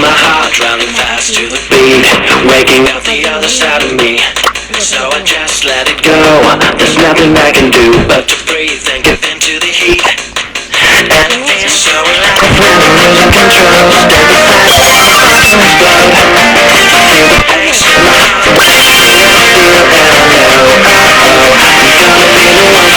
my heart drowning fast to the beat, waking up the other side of me. So I just let it go. There's nothing I can do but to breathe and give in to the heat. And it feels so alive when I'm losing control. Steady fast, blood. Feel the pace in my heart. Feel and I know, you're gonna be the one.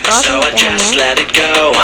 So I just let it go.